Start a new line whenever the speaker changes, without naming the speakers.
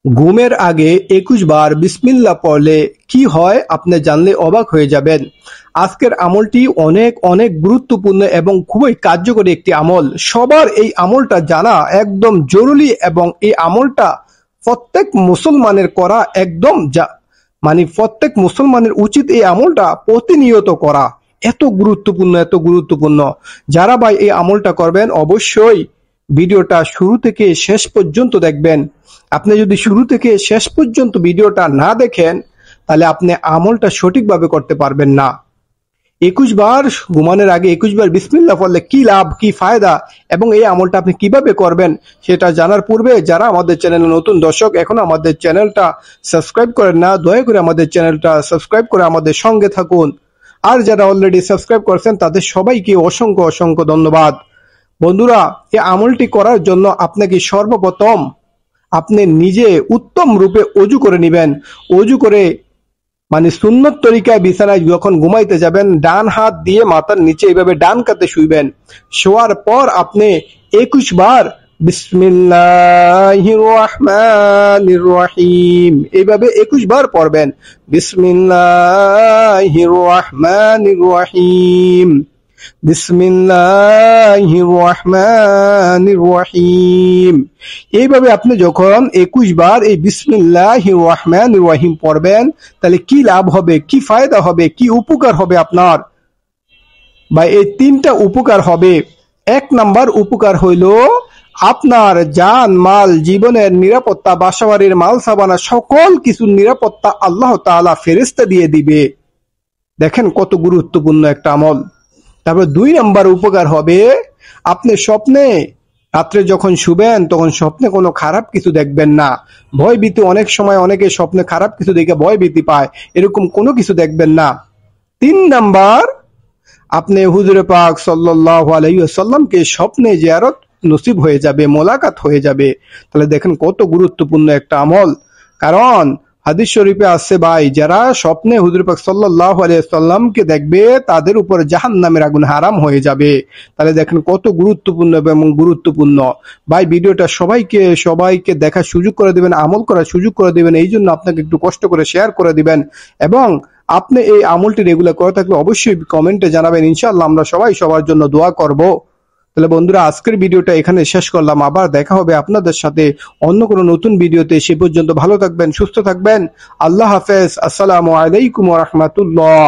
ঘুমের আগে ২১ বার বিসমিল্লাহ পড়লে কি হয় আপনি জানলে অবাক হয়ে যাবেন। আজকের আমলটি অনেক অনেক গুরুত্বপূর্ণ এবং খুবই কার্যকরী একটি আমল। সবার এই আমলটা জানা একদম জরুরি এবং এই আমলটা প্রত্যেক মুসলমানের করা একদম মানে প্রত্যেক মুসলমানের উচিত এই আমলটা প্রতিনিয়ত করা। এত গুরুত্বপূর্ণ। যারা ভাই এই আমলটা করবেন অবশ্যই ভিডিওটা শুরু থেকে শেষ পর্যন্ত দেখবেন। আপনি যদি শুরু থেকে শেষ পর্যন্ত ভিডিওটা না দেখেন তাহলে আপনি আমলটা সঠিকভাবে করতে পারবেন না। ২১ বার ঘুমানোর আগে ২১ বার বিসমিল্লাহ পড়লে কি লাভ, কি ফায়দা এবং এই আমলটা আপনি কিভাবে করবেন সেটা জানার পূর্বে যারা আমাদের চ্যানেলে নতুন দর্শক এখনো আমাদের চ্যানেলটা সাবস্ক্রাইব করেন না, দয়া করে আমাদের চ্যানেলটা সাবস্ক্রাইব করে আমাদের সঙ্গে থাকুন। আর যারা অলরেডি সাবস্ক্রাইব করেছেন তাদের সবাইকে অসংখ্য অসংখ্য ধন্যবাদ। বন্ধুরা, এই আমলটি করার জন্য আপনাকে সর্বপ্রথম আপনি নিজে উত্তম রূপে অজু করে নেবেন। অজু করে মানে সুন্নত তরিকায় বিছানায় যখন ঘুমাইতে যাবেন ডান হাত দিয়ে মাথার নিচে এইভাবে ডান কাতে শুইবেন। শোয়ার পর আপনি ২১ বার বিসমিল্লাহির রহমানির রহিম এইভাবে ২১ বার পড়বেন। বিসমিল্লাহির রহমানির রহিম, বিসমিল্লাহির রহমানির রহিম। এইভাবে আপনি যখন ২১ বার এই বিসমিল্লাহির রহমানির রহিম পড়বেন তাহলে কি লাভ হবে, কি ফায়দা হবে, কি উপকার হবে আপনার, বা এই তিনটা উপকার হবে। ১ নাম্বার উপকার হইল আপনার জান মাল জীবনের নিরাপত্তা, বাসাবাড়ির মাল সাবানা সকল কিছুর নিরাপত্তা আল্লাহ তাআলা ফেরেশতা দিয়ে দিবে। দেখেন কত গুরুত্বপূর্ণ একটা আমল। তারপর ২ নাম্বার উপকার হবে আপনি স্বপ্নে রাত্রে যখন শুবেন তখন স্বপ্নে কোনো খারাপ কিছু দেখবেন না। ভয় ভীতি, অনেক সময় অনেকে স্বপ্নে খারাপ কিছু দেখে ভয় ভীতি পায়, এরকম কোনো কিছু দেখবেন না। ৩ নাম্বার আপনি হুজুরে পাক সাল্লাল্লাহু আলাইহি ওয়াসাল্লামকে স্বপ্নে জিয়ারত নসিব হয়ে যাবে, মোলাকাত হয়ে যাবে। তাহলে দেখেন কত গুরুত্বপূর্ণ একটা আমল। কারণ হাদিস শরীফে আছে ভাই, যারা স্বপ্নে হুজুর পাক সাল্লাল্লাহু আলাইহি ওয়াসাল্লামকে দেখবে তাদের উপর জাহান্নামের আগুন হারাম হয়ে যাবে। তাহলে দেখেন কত গুরুত্বপূর্ণ এবং গুরুত্বপূর্ণ। ভাই ভিডিওটা সবাইকে দেখার সুযোগ করে দিবেন, আমল করার সুযোগ করে দিবেন। এই জন্য আপনাকে একটু কষ্ট করে শেয়ার করে দিবেন এবং আপনি এই আমলটি রেগুলার করে থাকলে অবশ্যই কমেন্টে জানাবেন। ইনশাআল্লাহ আমরা সবাই সবার জন্য দোয়া করব। তাহলে বন্ধুরা, আজকের ভিডিওটা এখানে শেষ করলাম। আবার দেখা হবে আপনাদের সাথে অন্য কোনো নতুন ভিডিওতে। সে পর্যন্ত ভালো থাকবেন, সুস্থ থাকবেন। আল্লাহ হাফেজ। আসসালামু আলাইকুম ওয়া রাহমাতুল্লাহ।